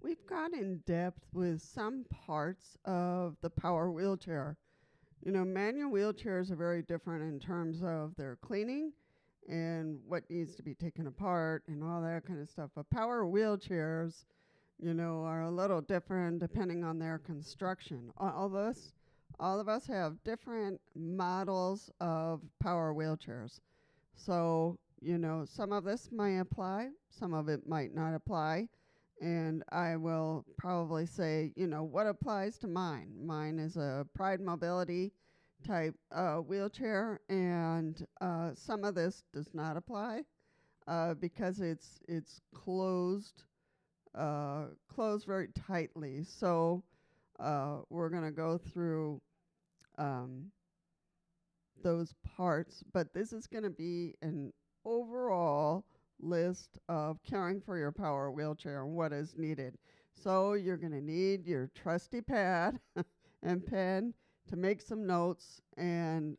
We've gone in depth with some parts of the power wheelchair. Manual wheelchairs are very different in terms of their cleaning and what needs to be taken apart and all that kind of stuff. But power wheelchairs, are a little different depending on their construction. All of us have different models of power wheelchairs. So, some of this may apply, some of it might not apply. And I will probably say, what applies to mine. Mine is a Pride Mobility type wheelchair, and some of this does not apply because it's closed very tightly. So we're going to go through those parts, but this is going to be an overall list of caring for your power wheelchair and what is needed. So you're going to need your trusty pad and pen to make some notes and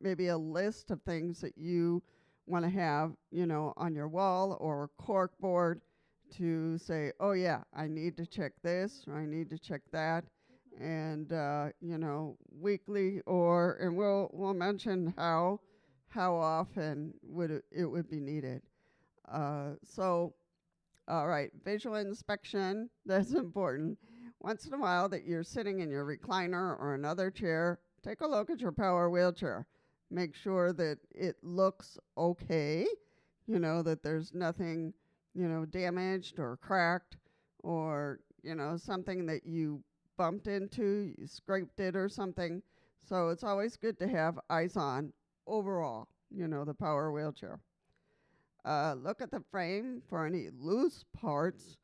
maybe a list of things that you want to have, on your wall or cork board to say, oh yeah, I need to check this or I need to check that. And, weekly and we'll mention how often it would be needed. All right, visual inspection, that's important. Once in a while that you're sitting in your recliner or another chair, take a look at your power wheelchair. Make sure that it looks okay, that there's nothing, damaged or cracked or, something that you bumped into, you scraped it or something. So it's always good to have eyes on overall, the power wheelchair. Look at the frame for any loose parts,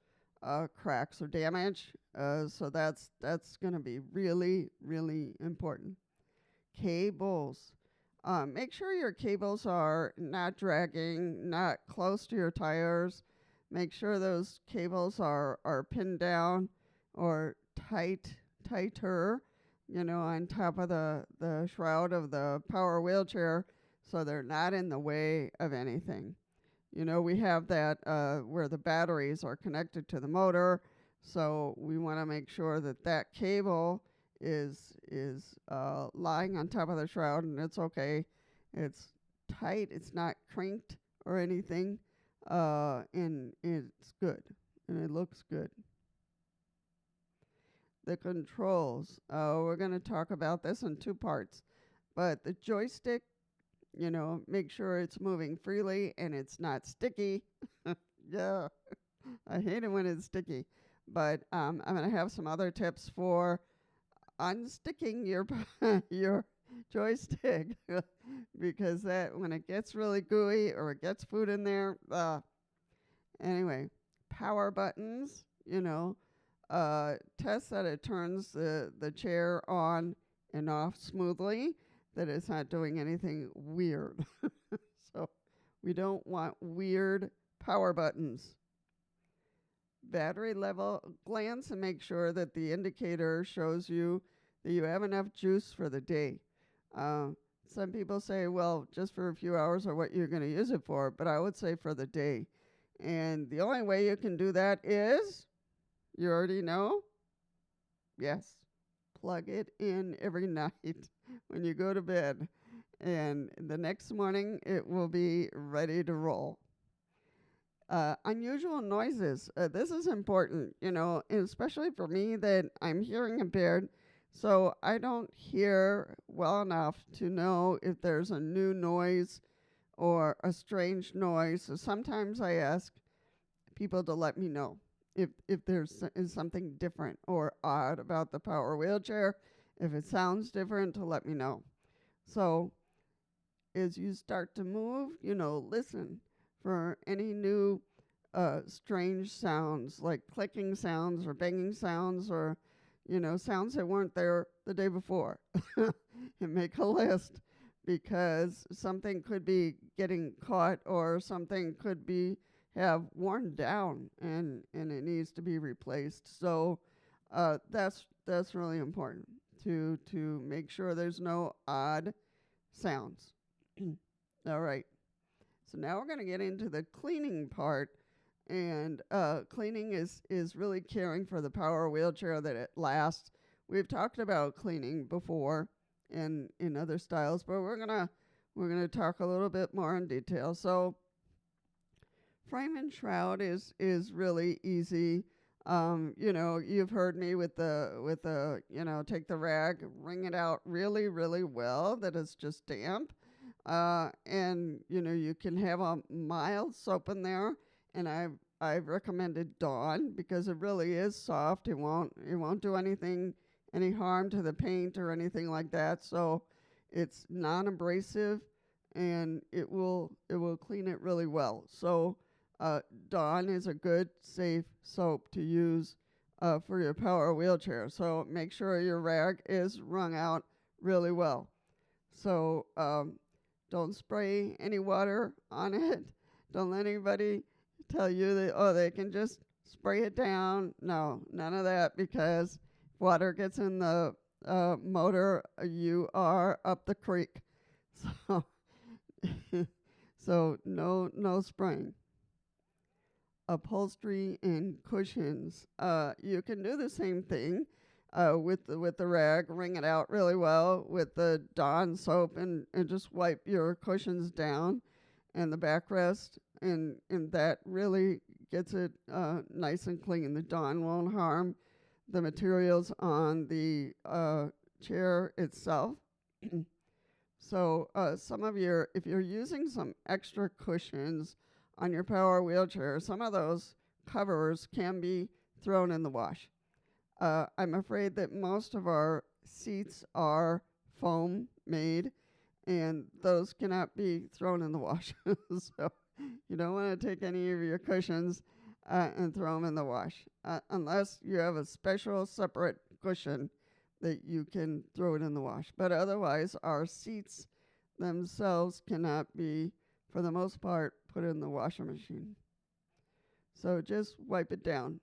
cracks or damage. So that's going to be really, really important. Cables. Make sure your cables are not dragging, not close to your tires. Make sure those cables are pinned down or tighter, on top of the shroud of the power wheelchair so they're not in the way of anything. We have that where the batteries are connected to the motor, so we want to make sure that cable is lying on top of the shroud and it's okay. It's tight, it's not crinked or anything, and it's good, and it looks good. The controls, we're going to talk about this in two parts, but the joystick, make sure it's moving freely and it's not sticky. Yeah, I hate it when it's sticky. But I'm going to have some other tips for unsticking your your joystick because that when it gets really gooey or it gets food in there. Anyway, power buttons, test that it turns the chair on and off smoothly, that it's not doing anything weird. So we don't want weird power buttons. Battery level, glance and make sure that the indicator shows you that you have enough juice for the day. Some people say, well, just for a few hours or what you're going to use it for, but I would say for the day. And the only way you can do that is, you already know, yes, plug it in every night when you go to bed. And the next morning, it will be ready to roll. Unusual noises. This is important, especially for me that I'm hearing impaired. So I don't hear well enough to know if there's a new noise or a strange noise. So sometimes I ask people to let me know if is something different or odd about the power wheelchair. If it sounds different, to let me know. So as you start to move, listen for any new strange sounds, like clicking sounds or banging sounds or, sounds that weren't there the day before. And make a list because something could be getting caught or something could have worn down and it needs to be replaced. So that's really important to make sure there's no odd sounds. All right. So now we're going to get into the cleaning part And cleaning is really caring for the power wheelchair that it lasts. We've talked about cleaning before in other styles, but we're gonna talk a little bit more in detail. So frame and shroud is really easy. You've heard me with the take the rag, wring it out really really well that it's just damp, and you can have a mild soap in there, and I've recommended Dawn because it really is soft. It won't do any harm to the paint or anything like that. So it's non-abrasive, and it will clean it really well. So Dawn is a good, safe soap to use for your power wheelchair. So make sure your rag is wrung out really well. So don't spray any water on it. Don't let anybody tell you that, oh, they can just spray it down. No, none of that, because if water gets in the motor, you are up the creek. So, so no spraying. Upholstery and cushions. You can do the same thing with the rag, wring it out really well with the Dawn soap, and just wipe your cushions down and the backrest, and that really gets it nice and clean. The Dawn won't harm the materials on the chair itself. So if you're using some extra cushions on your power wheelchair, some of those covers can be thrown in the wash. I'm afraid that most of our seats are foam made, and those cannot be thrown in the wash. So you don't want to take any of your cushions and throw them in the wash, unless you have a special separate cushion that you can throw it in the wash. But otherwise, our seats themselves cannot be, for the most part, put in the washing machine. So just wipe it down.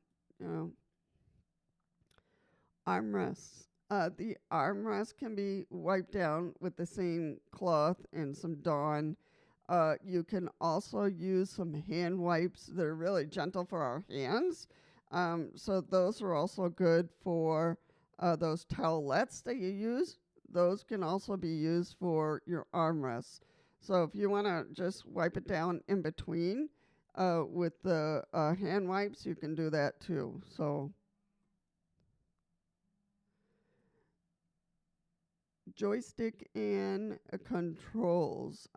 Armrests. The armrest can be wiped down with the same cloth and some Dawn. You can also use some hand wipes that are really gentle for our hands. So those are also good for those towelettes that you use. Those can also be used for your armrests. So if you want to just wipe it down in between with the hand wipes, you can do that too. So joystick and controls.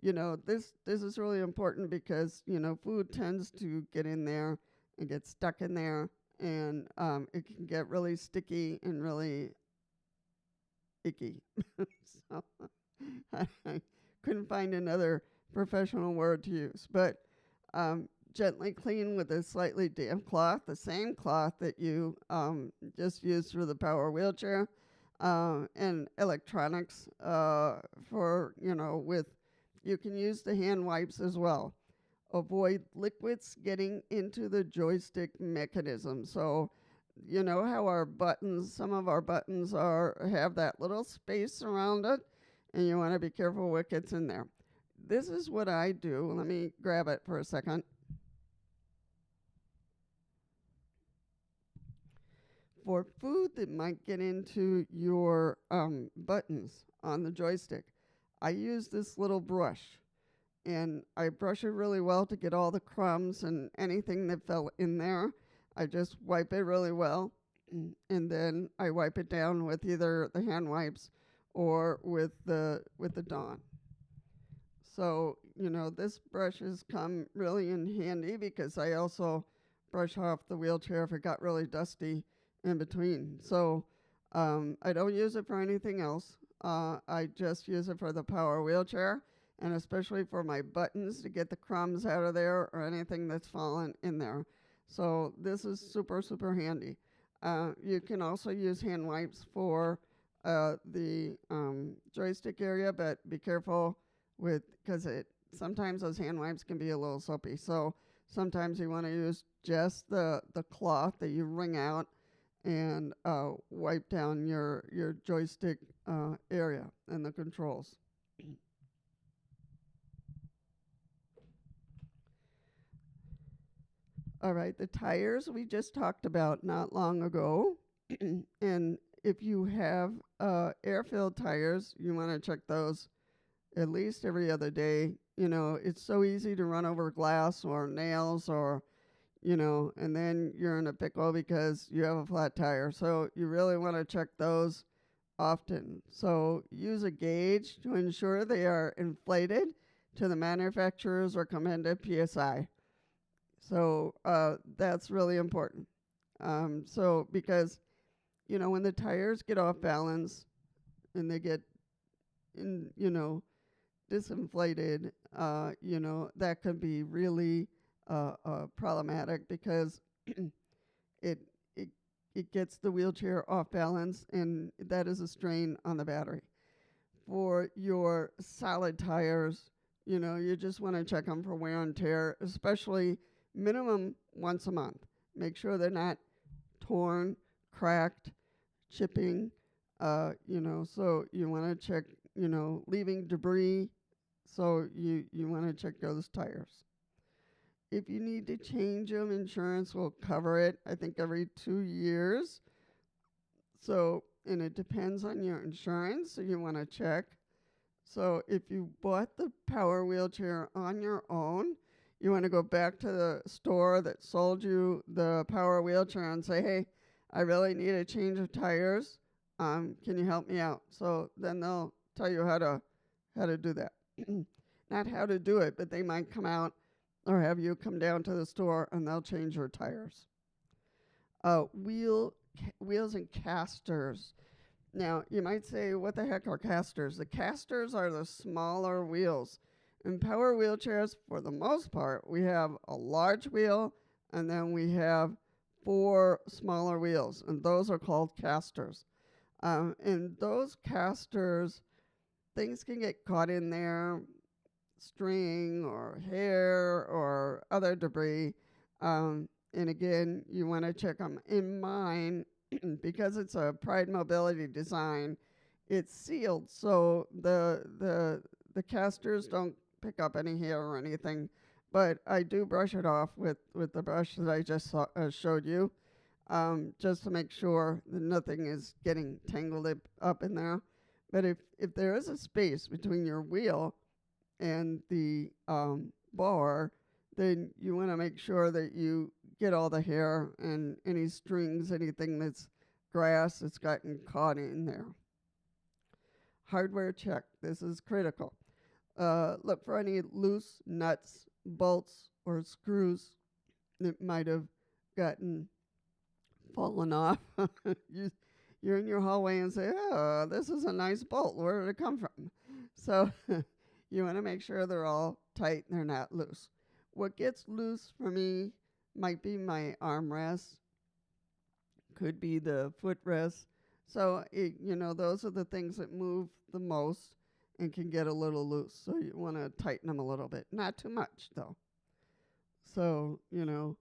This is really important because food tends to get in there and get stuck in there, and it can get really sticky and really icky. So I couldn't find another professional word to use, but gently clean with a slightly damp cloth, the same cloth that you just used for the power wheelchair, and electronics you can use the hand wipes as well. Avoid liquids getting into the joystick mechanism. So you know how some of our buttons have that little space around it, and you want to be careful what gets in there. This is what I do. Let me grab it for a second. For food that might get into your buttons on the joystick, I use this little brush, and I brush it really well to get all the crumbs and anything that fell in there. I just wipe it really well, and then I wipe it down with either the hand wipes or with the Dawn. So this brush has come really in handy because I also brush off the wheelchair if it got really dusty in between. So I don't use it for anything else. I just use it for the power wheelchair, and especially for my buttons to get the crumbs out of there or anything that's fallen in there. So this is super, super handy. You can also use hand wipes for the joystick area, but be careful because sometimes those hand wipes can be a little soapy. So sometimes you want to use just the cloth that you wring out and wipe down your joystick area and the controls. All right, the tires we just talked about not long ago. And if you have air-filled tires, you want to check those at least every other day. You know, it's so easy to run over glass or nails or, and then you're in a pickle because you have a flat tire. So you really want to check those often. So use a gauge to ensure they are inflated to the manufacturer's recommended PSI. So that's really important. So because, when the tires get off balance and they get disinflated, that can be really problematic because it, it, it gets the wheelchair off balance, and that is a strain on the battery. For your solid tires, you just want to check them for wear and tear, especially minimum once a month. Make sure they're not torn, cracked, chipping, so you want to check, leaving debris. So you want to check those tires. If you need to change them, insurance will cover it, I think, every 2 years. So, and it depends on your insurance, so you want to check. So if you bought the power wheelchair on your own, you want to go back to the store that sold you the power wheelchair and say, hey, I really need a change of tires. Can you help me out? So then they'll tell you how to do that. Not how to do it, but they might come out or have you come down to the store and they'll change your tires. Wheels and casters. Now, you might say, what the heck are casters? The casters are the smaller wheels. In power wheelchairs, for the most part, we have a large wheel and then we have 4 smaller wheels, and those are called casters. And those casters, things can get caught in there, string or hair or other debris. And again, you want to check them. In mine, because it's a Pride Mobility design, it's sealed, so the casters don't pick up any hair or anything. But I do brush it off with the brush that I just showed you, just to make sure that nothing is getting tangled up in there. But if there is a space between your wheel and the bar, then you want to make sure that you get all the hair and any strings, anything that's grass that's gotten caught in there. Hardware check. This is critical. Look for any loose nuts, bolts, or screws that might have gotten fallen off. You're in your hallway and say, oh, this is a nice bolt. Where did it come from? So you want to make sure they're all tight and they're not loose. What gets loose for me might be my armrest, could be the footrest. So, those are the things that move the most and can get a little loose. So you want to tighten them a little bit. Not too much, though. So, if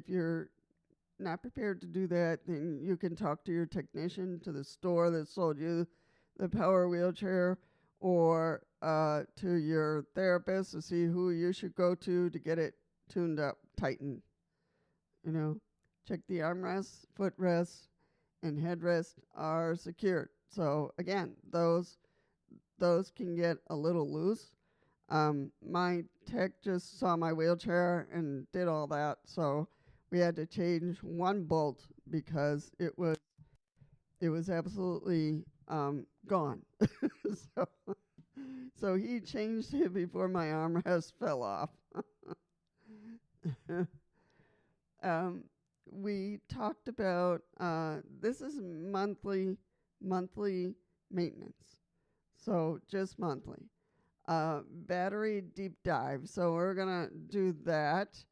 you're not prepared to do that, then you can talk to your technician, to the store that sold you the power wheelchair, or to your therapist to see who you should go to get it tuned up, tightened. Check the armrests, footrests, and headrest are secured. So again, those can get a little loose. My tech just saw my wheelchair and did all that, so we had to change one bolt because it was absolutely gone. so he changed it before my armrest fell off. We talked about this is monthly maintenance, so just monthly. Battery deep dive, so we're gonna do that.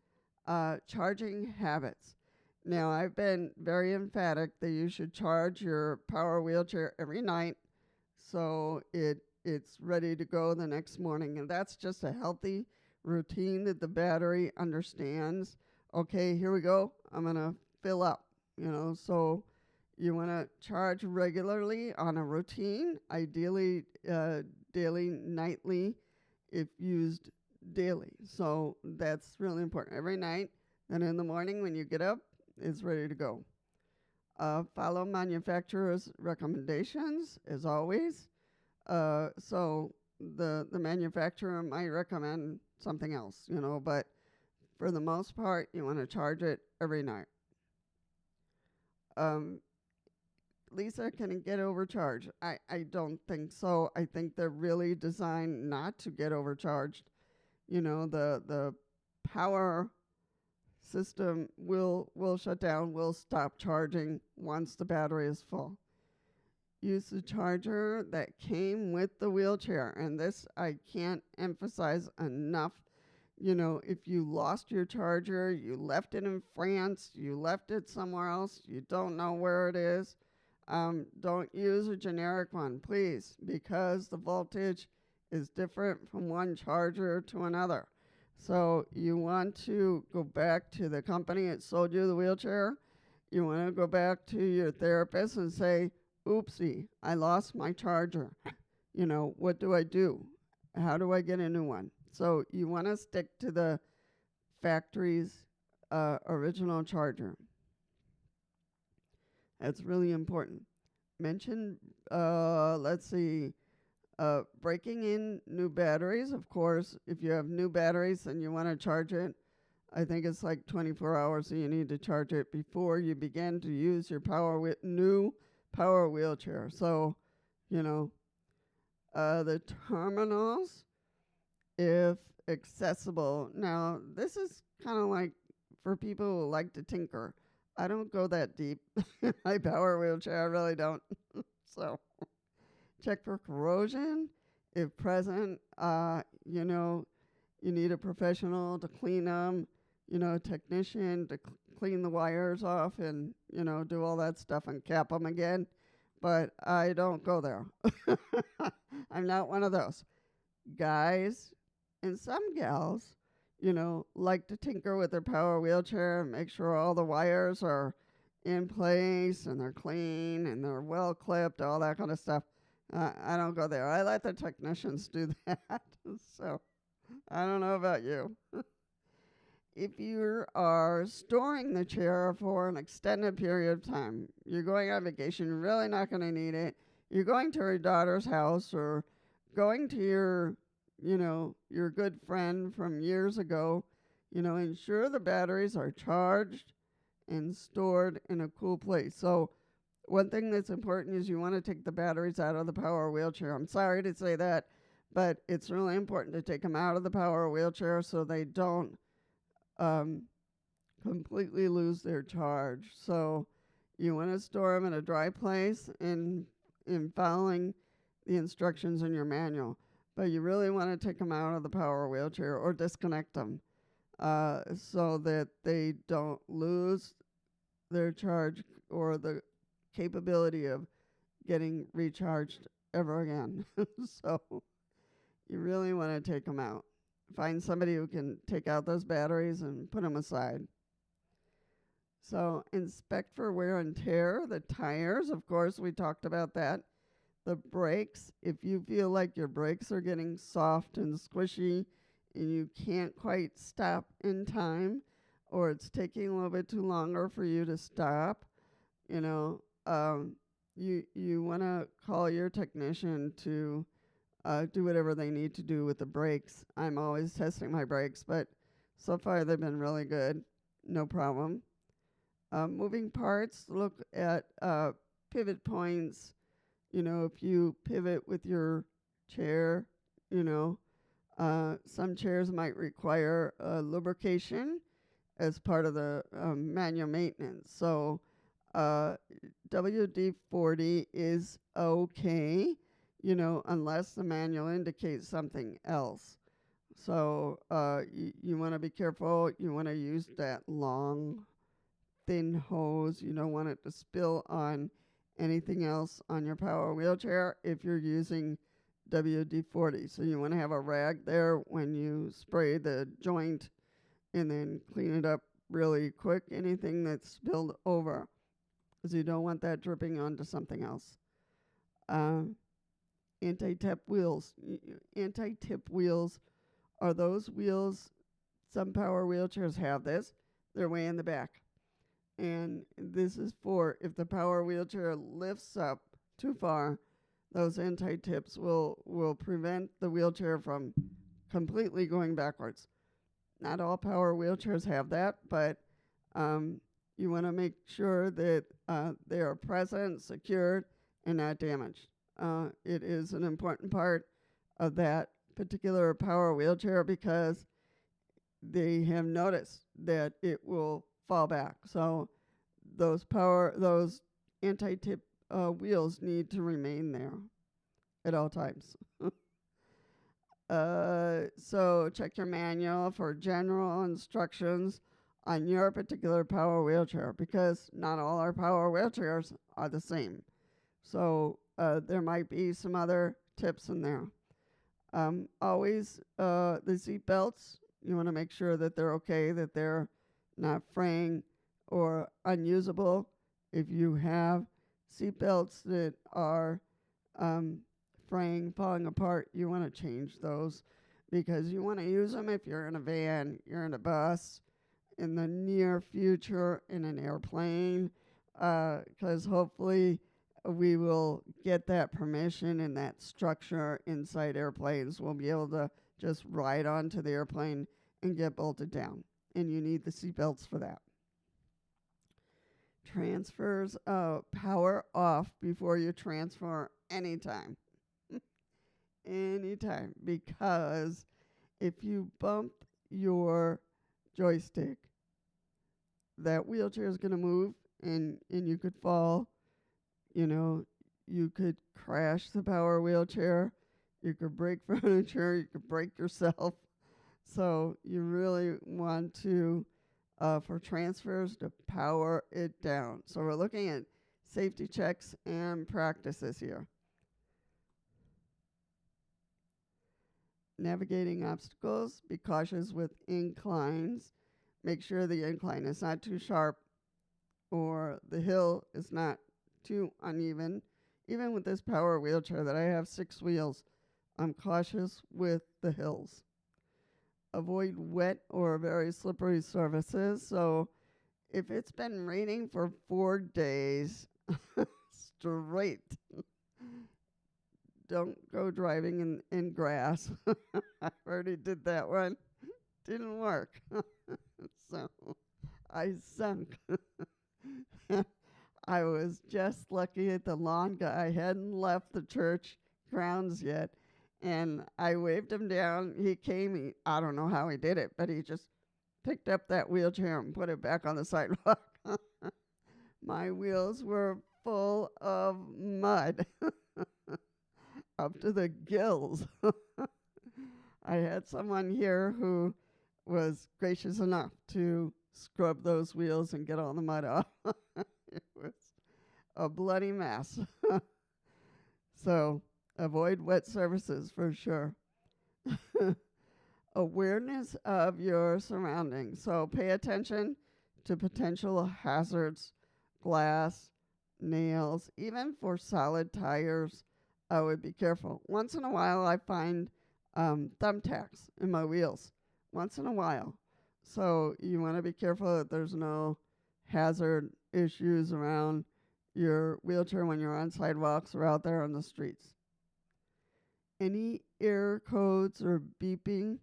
Charging habits. Now, I've been very emphatic that you should charge your power wheelchair every night so it's ready to go the next morning, and that's just a healthy routine that the battery understands. Okay, here we go. I'm going to fill up, so you want to charge regularly on a routine, ideally daily, nightly, if used daily. So that's really important. Every night and in the morning when you get up, it's ready to go. Follow manufacturer's recommendations as always. So the manufacturer might recommend something else, but for the most part, you want to charge it every night. Um, Lisa, can it get overcharged? I don't think so. I think they're really designed not to get overcharged. The power system will shut down, will stop charging once the battery is full. Use the charger that came with the wheelchair. And this I can't emphasize enough. If you lost your charger, you left it in France, you left it somewhere else, you don't know where it is, don't use a generic one, please, because the voltage is different from one charger to another. So you want to go back to the company that sold you the wheelchair. You want to go back to your therapist and say, oopsie, I lost my charger. What do I do? How do I get a new one? So you want to stick to the factory's original charger. That's really important. Mention, breaking in new batteries. Of course, if you have new batteries and you want to charge it, I think it's like 24 hours, so you need to charge it before you begin to use your new power wheelchair. So, the terminals, if accessible. Now, this is kind of like for people who like to tinker. I don't go that deep in my power wheelchair. I really don't. So check for corrosion. If present, you need a professional to clean them, a technician to clean the wires off and, do all that stuff and cap them again. But I don't go there. I'm not one of those. Guys and some gals, like to tinker with their power wheelchair and make sure all the wires are in place and they're clean and they're well clipped, all that kind of stuff. I don't go there. I let the technicians do that. So I don't know about you. If you are storing the chair for an extended period of time, you're going on vacation, you're really not going to need it. You're going to your daughter's house or going to your good friend from years ago, ensure the batteries are charged and stored in a cool place. So one thing that's important is you want to take the batteries out of the power wheelchair. I'm sorry to say that, but it's really important to take them out of the power wheelchair so they don't completely lose their charge. So you want to store them in a dry place in following the instructions in your manual. But you really want to take them out of the power wheelchair or disconnect them so that they don't lose their charge or the capability of getting recharged ever again. So you really want to take them out. Find somebody who can take out those batteries and put them aside. So inspect for wear and tear. The tires, of course, we talked about that. The brakes, if you feel like your brakes are getting soft and squishy and you can't quite stop in time, or it's taking a little bit too longer for you to stop, you want to call your technician to do whatever they need to do with the brakes. I'm always testing my brakes, but so far they've been really good. No problem. Moving parts, look at pivot points. If you pivot with your chair, some chairs might require lubrication as part of the manual maintenance. So WD-40 is okay, unless the manual indicates something else. So you want to be careful. You want to use that long, thin hose. You don't want it to spill on anything else on your power wheelchair if you're using WD-40. So you want to have a rag there when you spray the joint and then clean it up really quick, anything that's spilled over, because you don't want that dripping onto something else. Anti-tip wheels. Anti-tip wheels are those wheels, some power wheelchairs have this, they're way in the back. And this is for if the power wheelchair lifts up too far, those anti-tips will prevent the wheelchair from completely going backwards. Not all power wheelchairs have that, but you want to make sure that they are present, secured, and not damaged. It is an important part of that particular power wheelchair because they have noticed that it will fall back. So those anti-tip wheels need to remain there at all times. So check your manual for general instructions on your particular power wheelchair because not all our power wheelchairs are the same. So there might be some other tips in there. Always the seat belts, you want to make sure that they're okay, that they're not fraying or unusable. If you have seat belts that are fraying, falling apart, you want to change those because you want to use them if you're in a van, you're in a bus, in the near future in an airplane, because hopefully we will get that permission and that structure inside airplanes. We'll be able to just ride onto the airplane and get bolted down. And you need the seatbelts for that. Transfers power off before you transfer anytime. Anytime. Because if you bump your joystick, that wheelchair is going to move and you could fall. You know, you could crash the power wheelchair. You could break furniture. You could break yourself. So you really want to, for transfers, to power it down. So we're looking at safety checks and practices here. Navigating obstacles, be cautious with inclines. Make sure the incline is not too sharp or the hill is not too uneven. Even with this power wheelchair that I have 6 wheels, I'm cautious with the hills. Avoid wet or very slippery surfaces. So if it's been raining for 4 days straight, don't go driving in grass. I already did that one. Didn't work. So I sunk. I was just lucky that the lawn guy hadn't left the church grounds yet. And I waved him down. He came. I don't know how he did it, but he just picked up that wheelchair and put it back on the sidewalk. My wheels were full of mud up to the gills. I had someone here who was gracious enough to scrub those wheels and get all the mud off. It was a bloody mess. So avoid wet surfaces for sure. Awareness of your surroundings. So pay attention to potential hazards, glass, nails, even for solid tires. I would be careful. Once in a while, I find thumbtacks in my wheels. Once in a while. So you want to be careful that there's no hazard issues around your wheelchair when you're on sidewalks or out there on the streets. Any error codes or beeping,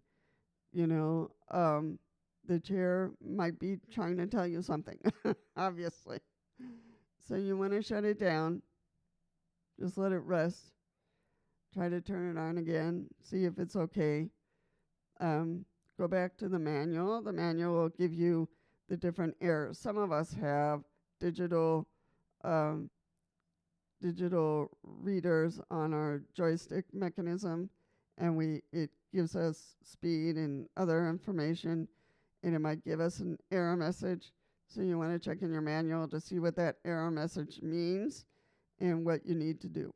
the chair might be trying to tell you something, obviously. So you want to shut it down. Just let it rest. Try to turn it on again. See if it's okay. Go back to the manual. The manual will give you the different errors. Some of us have digital readers on our joystick mechanism, and it gives us speed and other information, and it might give us an error message. So you want to check in your manual to see what that error message means and what you need to do.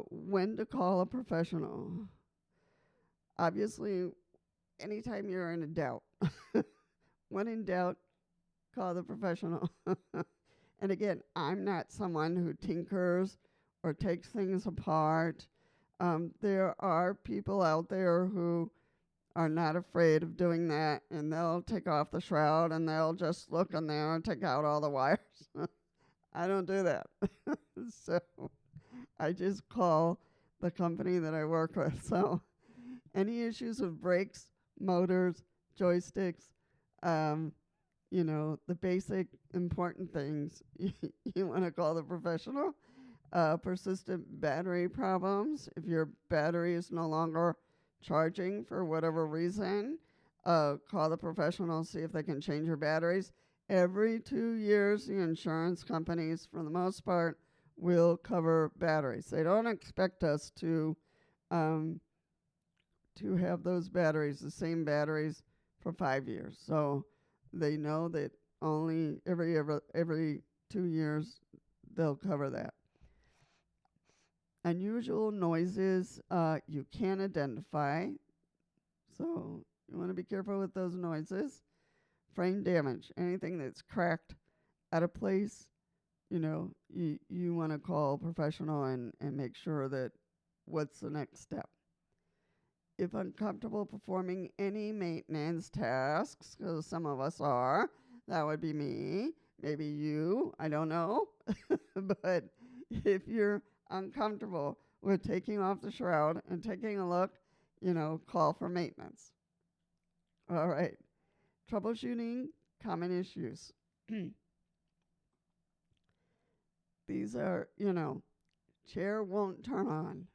When to call a professional. Obviously, anytime you're in a doubt, when in doubt, call the professional. And again, I'm not someone who tinkers or takes things apart. There are people out there who are not afraid of doing that, and they'll take off the shroud and they'll just look in there and take out all the wires. I don't do that. So I just call the company that I work with. So any issues with brakes, motors, joysticks, um, the basic important things, you want to call the professional. Persistent battery problems. If your battery is no longer charging for whatever reason, call the professional, see if they can change your batteries. Every 2 years, the insurance companies, for the most part, will cover batteries. They don't expect us to have those batteries, the same batteries, for 5 years. So they know that only every 2 years they'll cover that. Unusual noises you can identify, so you want to be careful with those noises. Frame damage, anything that's cracked, out of place, you want to call a professional and make sure that what's the next step. If uncomfortable performing any maintenance tasks, because some of us are, that would be me, maybe you, I don't know. But if you're uncomfortable with taking off the shroud and taking a look, call for maintenance. All right. Troubleshooting common issues. These are, chair won't turn on.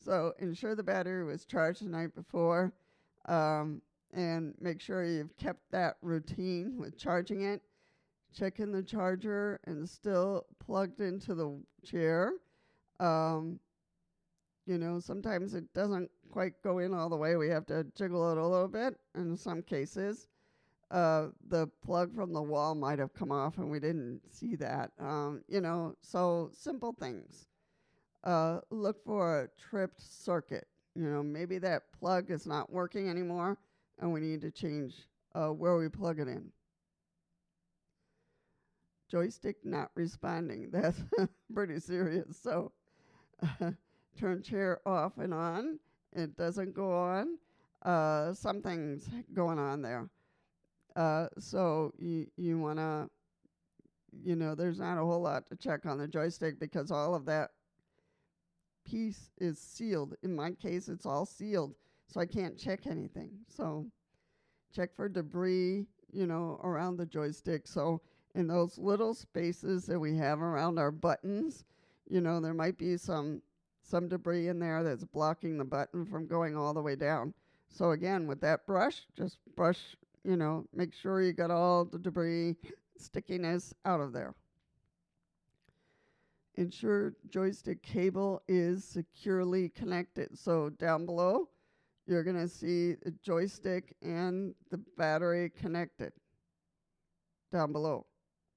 So ensure the battery was charged the night before, and make sure you've kept that routine with charging it. Checking the charger and still plugged into the chair. Sometimes it doesn't quite go in all the way. We have to jiggle it a little bit in some cases. The plug from the wall might have come off and we didn't see that. So simple things. Look for a tripped circuit. Maybe that plug is not working anymore and we need to change where we plug it in. Joystick not responding. That's pretty serious. So turn chair off and on. It doesn't go on. Something's going on there. So you want to, there's not a whole lot to check on the joystick because all of that piece is sealed. In my case, it's all sealed, so I can't check anything. So check for debris, around the joystick. So in those little spaces that we have around our buttons, there might be some debris in there that's blocking the button from going all the way down. So again, with that brush, just brush, make sure you got all the debris, stickiness out of there. Ensure joystick cable is securely connected. So down below, you're going to see the joystick and the battery connected down below.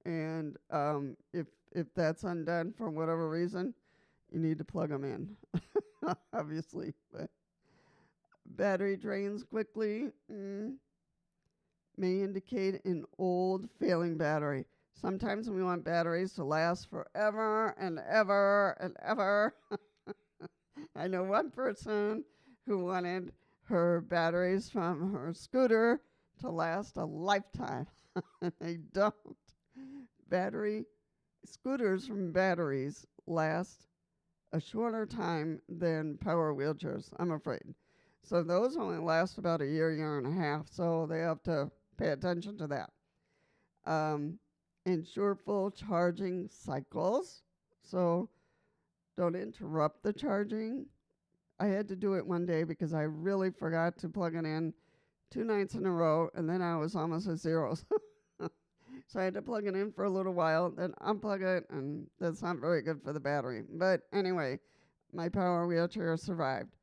And if that's undone for whatever reason, you need to plug them in, obviously. But battery drains quickly may indicate an old failing battery. Sometimes we want batteries to last forever and ever and ever. I know one person who wanted her batteries from her scooter to last a lifetime, and they don't. Scooters from batteries last a shorter time than power wheelchairs, I'm afraid. So those only last about a year and a half, so they have to pay attention to that. Ensure full charging cycles, so don't interrupt the charging. I had to do it one day because I really forgot to plug it in 2 nights in a row, and then I was almost at zeros. So I had to plug it in for a little while, then unplug it, and that's not very good for the battery. But anyway, my power wheelchair survived.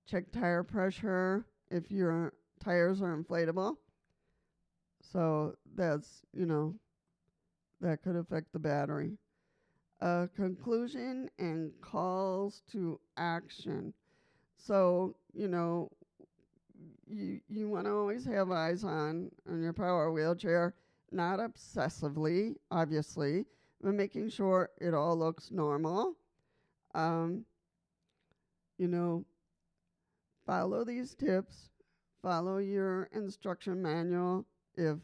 Check tire pressure if your tires are inflatable. So that's, that could affect the battery. Conclusion and calls to action. So, you want to always have eyes on your power wheelchair. Not obsessively, obviously, but making sure it all looks normal. Um, you know, follow these tips, follow your instruction manual. If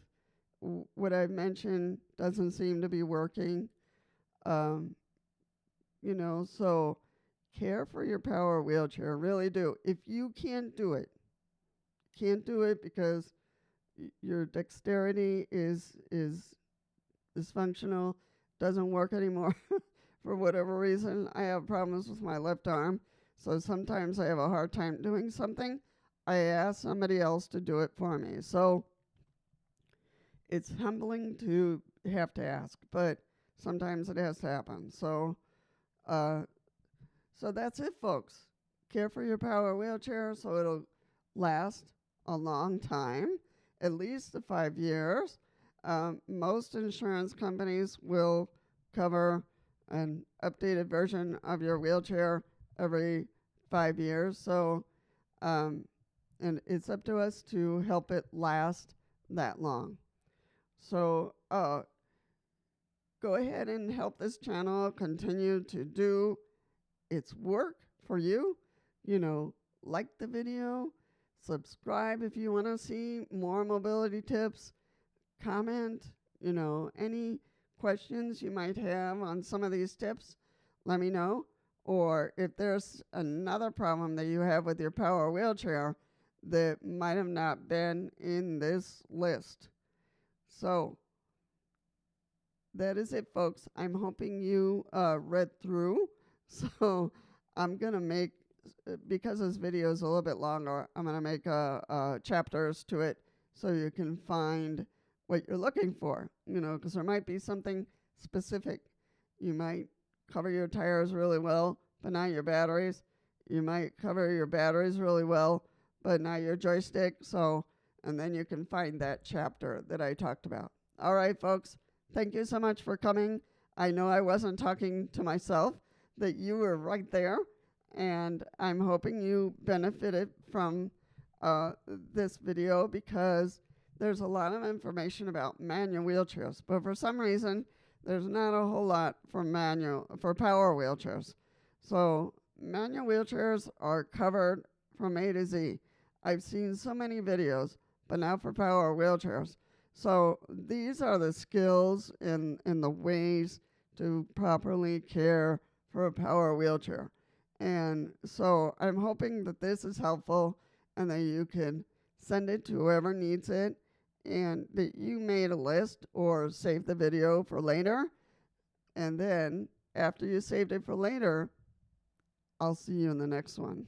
what I've mentioned doesn't seem to be working, um, so care for your power wheelchair. Really do. If you can't do it because your dexterity is dysfunctional, doesn't work anymore for whatever reason. I have problems with my left arm, so sometimes I have a hard time doing something. I ask somebody else to do it for me. So it's humbling to have to ask, but sometimes it has to happen. Uh, so that's it, folks. Care for your power wheelchair so it'll last a long time, at least 5 years. Most insurance companies will cover an updated version of your wheelchair every 5 years. So, and it's up to us to help it last that long. So, go ahead and help this channel continue to do its work for you. Like the video, subscribe if you want to see more mobility tips, comment, any questions you might have on some of these tips, let me know. Or if there's another problem that you have with your power wheelchair that might have not been in this list. So that is it, folks. I'm hoping you read through. So I'm going to make, because this video is a little bit longer, I'm going to make chapters to it so you can find what you're looking for, because there might be something specific. You might cover your tires really well, but not your batteries. You might cover your batteries really well, but not your joystick. And then you can find that chapter that I talked about. All right, folks. Thank you so much for coming. I know I wasn't talking to myself, that you were right there, and I'm hoping you benefited from this video because there's a lot of information about manual wheelchairs, but for some reason, there's not a whole lot for power wheelchairs. So manual wheelchairs are covered from A to Z. I've seen so many videos, but not for power wheelchairs. So these are the skills and the ways to properly care for a power wheelchair. And so I'm hoping that this is helpful and that you can send it to whoever needs it, and that you made a list or save the video for later. And then after you saved it for later, I'll see you in the next one.